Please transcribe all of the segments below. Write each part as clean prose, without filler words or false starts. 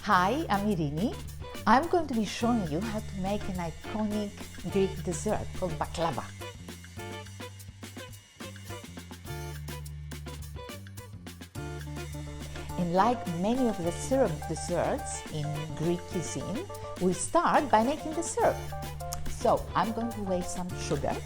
Hi, I'm Irini. I'm going to be showing you how to make an iconic Greek dessert called baklava. And like many of the syrup desserts in Greek cuisine, we start by making the syrup. So I'm going to weigh some sugar.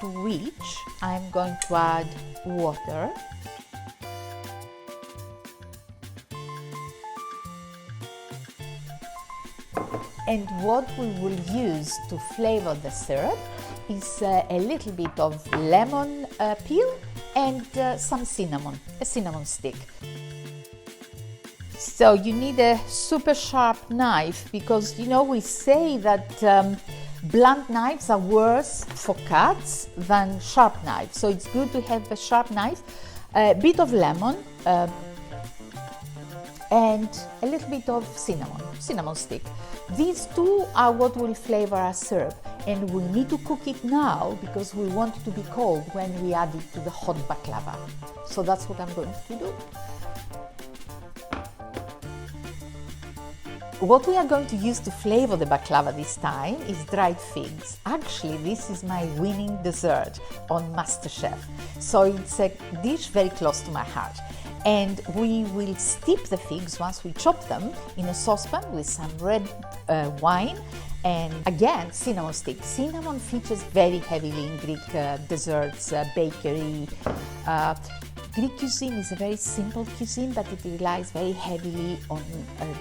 To which I'm going to add water. And what we will use to flavor the syrup is a little bit of lemon peel and some cinnamon, a cinnamon stick. So you need a super sharp knife because we say that blunt knives are worse for cuts than sharp knives. So it's good to have a sharp knife, a bit of lemon, and a little bit of cinnamon stick. These two are what will flavor our syrup, and we need to cook it now because we want it to be cold when we add it to the hot baklava. So that's what I'm going to do. What we are going to use to flavor the baklava this time is dried figs. Actually, this is my winning dessert on MasterChef. So it's a dish very close to my heart. And we will steep the figs once we chop them in a saucepan with some red wine and again cinnamon stick. Cinnamon features very heavily in Greek desserts, bakery. Greek cuisine is a very simple cuisine, but it relies very heavily on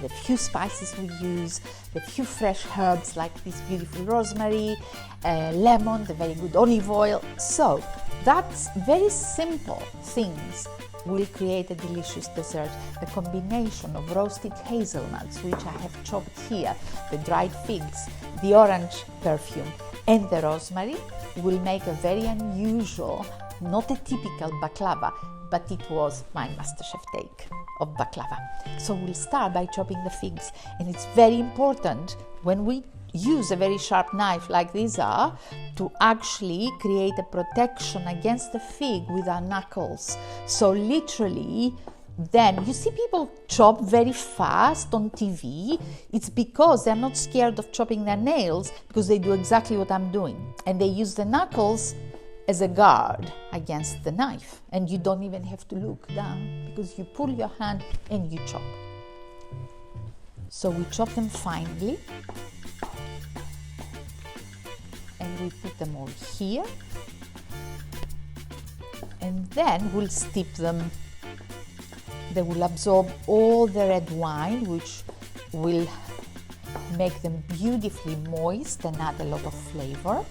the few spices we use, the few fresh herbs like this beautiful rosemary, lemon, the very good olive oil. So that's very simple things will create a delicious dessert. The combination of roasted hazelnuts, which I have chopped here, the dried figs, the orange perfume, and the rosemary will make a very unusual, not a typical baklava, but it was my MasterChef take of baklava. So we'll start by chopping the figs, and it's very important when we use a very sharp knife like these are to actually create a protection against the fig with our knuckles. So literally, then you see people chop very fast on TV. It's because they're not scared of chopping their nails, because they do exactly what I'm doing, and they use the knuckles as a guard against the knife, and you don't even have to look down because you pull your hand and you chop. So we chop them finely and we put them all here, and then we'll steep them. They will absorb all the red wine, which will make them beautifully moist and add a lot of flavor.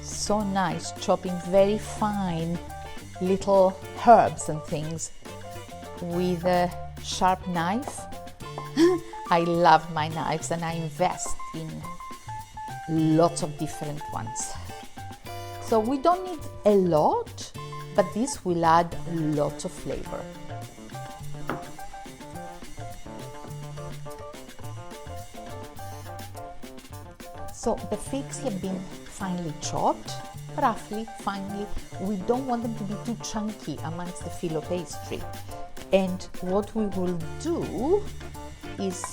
So nice chopping very fine little herbs and things with a sharp knife. I love my knives and I invest in lots of different ones. So we don't need a lot, but this will add lots of flavor. So the figs have been finely chopped, roughly finely. We don't want them to be too chunky amongst the phyllo pastry. And what we will do is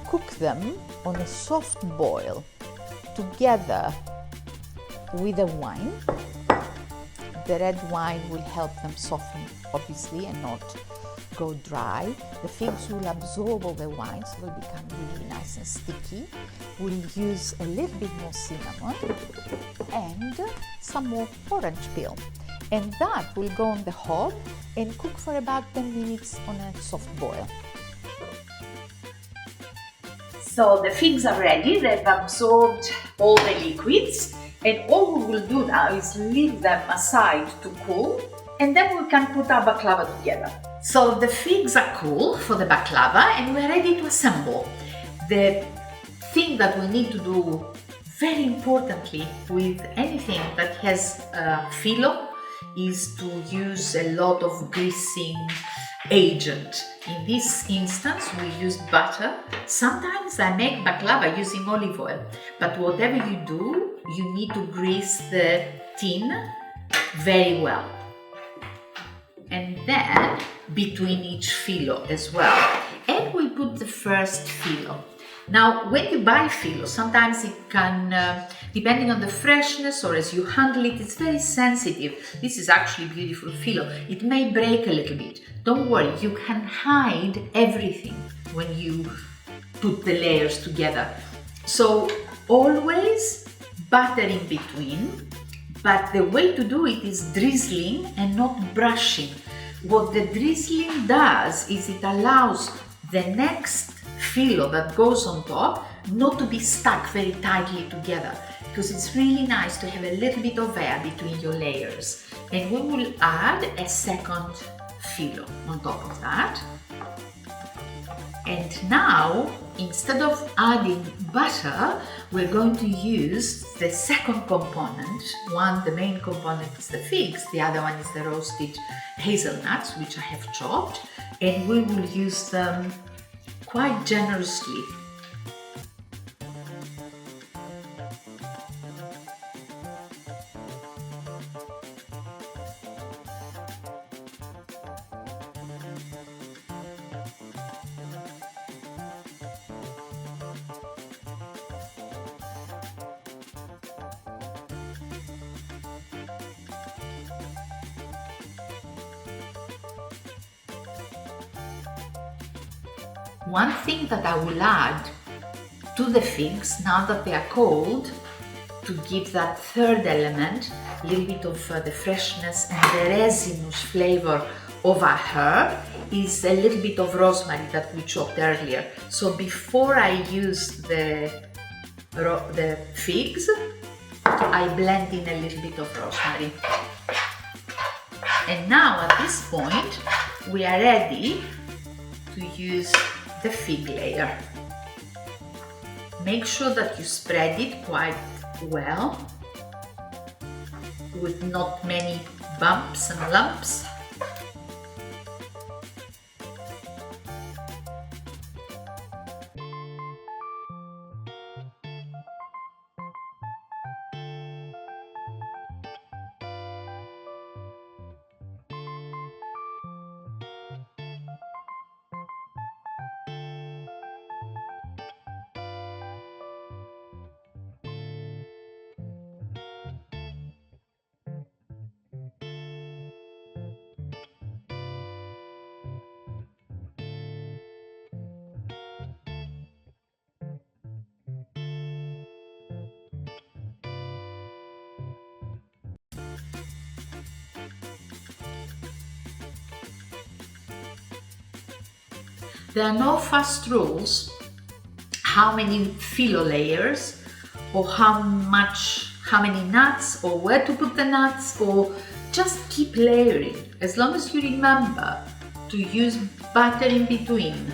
cook them on a soft boil together with the wine. The red wine will help them soften, obviously, and not go dry. The figs will absorb all the wine, so they'll become really nice and sticky. We'll use a little bit more cinnamon and some more orange peel. And that will go on the hob and cook for about 10 minutes on a soft boil. So the figs are ready, they've absorbed all the liquids, and all we will do now is leave them aside to cool, and then we can put our baklava together. So the figs are cool for the baklava and we're ready to assemble. The thing that we need to do very importantly with anything that has phyllo is to use a lot of greasing agent. In this instance, we use butter. Sometimes I make baklava using olive oil, but whatever you do, you need to grease the tin very well. And then between each phyllo as well. And we put the first phyllo. Now, when you buy phyllo, sometimes it can, depending on the freshness or as you handle it, it's very sensitive. This is actually beautiful phyllo. It may break a little bit. Don't worry, you can hide everything when you put the layers together. So always butter in between, but the way to do it is drizzling and not brushing. What the drizzling does is it allows the next phyllo that goes on top not to be stuck very tightly together, because it's really nice to have a little bit of air between your layers. And we will add a second phyllo on top of that. And now, instead of adding butter, we're going to use the second component. One, the main component is the figs, the other one is the roasted hazelnuts, which I have chopped, and we will use them quite generously. One thing that I will add to the figs, now that they are cold, to give that third element, a little bit of the freshness and the resinous flavor of our herb, is a little bit of rosemary that we chopped earlier. So before I use the figs, I blend in a little bit of rosemary. And now at this point, we are ready to use the fig layer. Make sure that you spread it quite well with not many bumps and lumps. There are no fast rules how many phyllo layers or how many nuts or where to put the nuts, or just keep layering as long as you remember to use butter in between.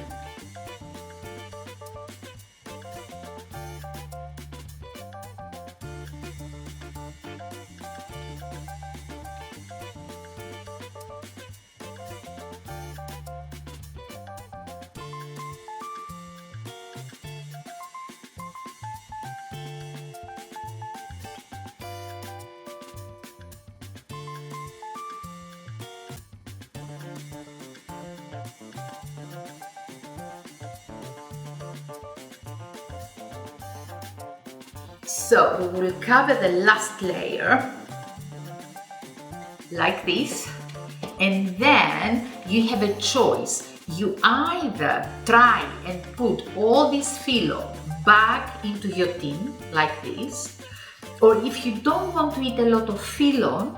So we will cover the last layer like this, and then you have a choice. You either try and put all this phyllo back into your tin like this, or if you don't want to eat a lot of phyllo,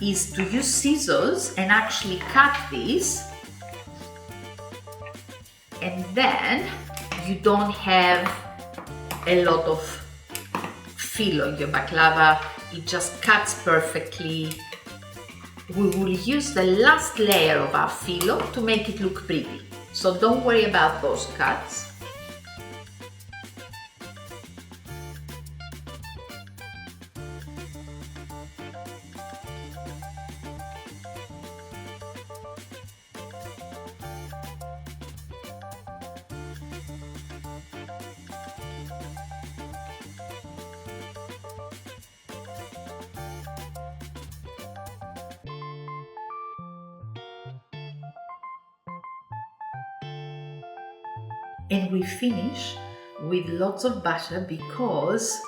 is to use scissors and actually cut this, and then you don't have a lot of phyllo in your baklava. It just cuts perfectly. We will use the last layer of our phyllo to make it look pretty, so don't worry about those cuts. And we finish with lots of butter because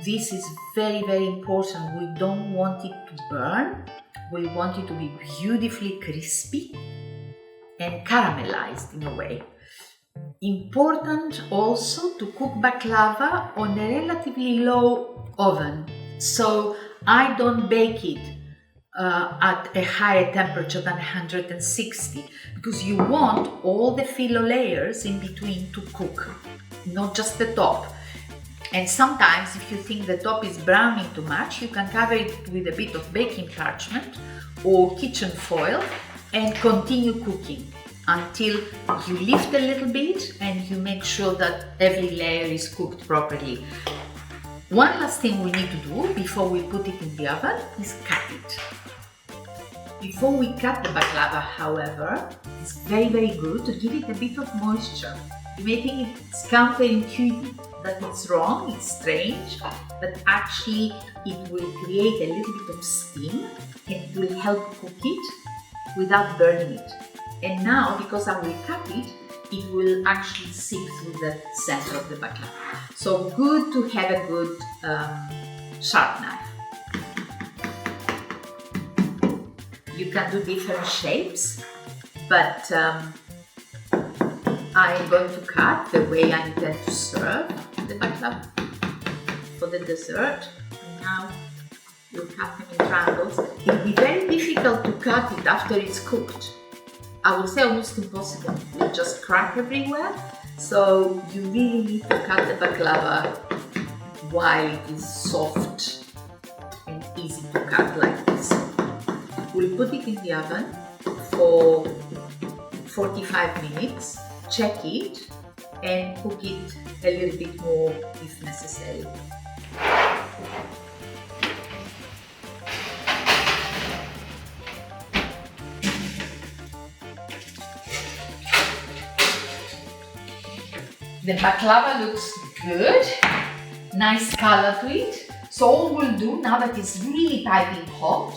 this is very, very important. We don't want it to burn. We want it to be beautifully crispy and caramelized in a way. Important also to cook baklava on a relatively low oven. So I don't bake it at a higher temperature than 160 because you want all the phyllo layers in between to cook, not just the top. And sometimes if you think the top is browning too much, you can cover it with a bit of baking parchment or kitchen foil and continue cooking until you lift a little bit and you make sure that every layer is cooked properly. One last thing we need to do before we put it in the oven is cut it. Before we cut the baklava, however, it's very, very good to give it a bit of moisture. You may think it's counterintuitive, that it's wrong, it's strange, but actually it will create a little bit of steam and it will help cook it without burning it. And now, because I will cut it, it will actually seep through the center of the baklava. So good to have a good sharp knife. You can do different shapes, but I am going to cut the way I intend to serve the baklava for the dessert. And now we'll cut them in triangles. It will be very difficult to cut it after it's cooked. I would say almost impossible. It will just crack everywhere. So you really need to cut the baklava while it is soft and easy to cut like this. We'll put it in the oven for 45 minutes, check it, and cook it a little bit more if necessary. The baklava looks good, nice color to it. So all we'll do now that it's really piping hot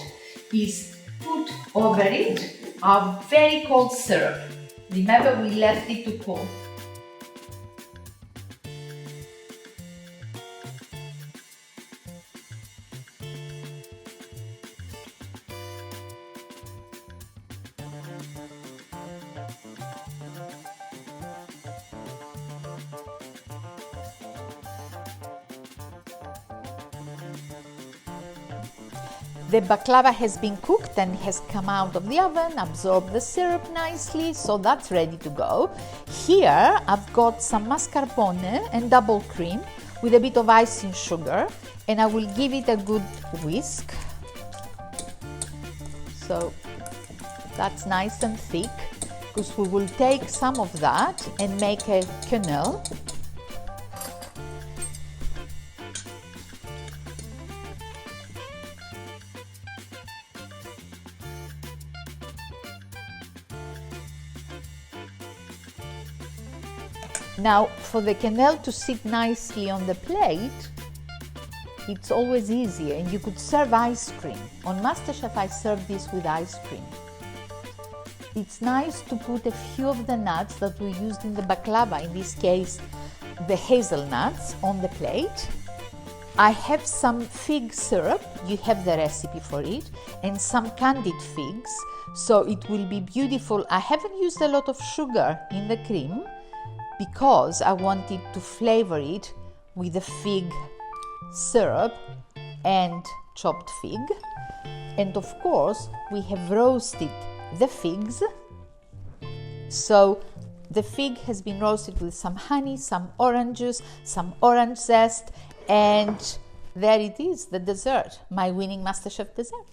is put over it our very cold syrup. Remember, we left it to cool. The baklava has been cooked and has come out of the oven, absorbed the syrup nicely, so that's ready to go. Here I've got some mascarpone and double cream with a bit of icing sugar, and I will give it a good whisk. So that's nice and thick, because we will take some of that and make a quenelle. Now, for the quenelle to sit nicely on the plate, it's always easier, and you could serve ice cream. On MasterChef, I serve this with ice cream. It's nice to put a few of the nuts that we used in the baklava, in this case, the hazelnuts, on the plate. I have some fig syrup, you have the recipe for it, and some candied figs, so it will be beautiful. I haven't used a lot of sugar in the cream, because I wanted to flavor it with the fig syrup and chopped fig. And of course, we have roasted the figs. So the fig has been roasted with some honey, some oranges, some orange zest, and there it is, the dessert, my winning MasterChef dessert.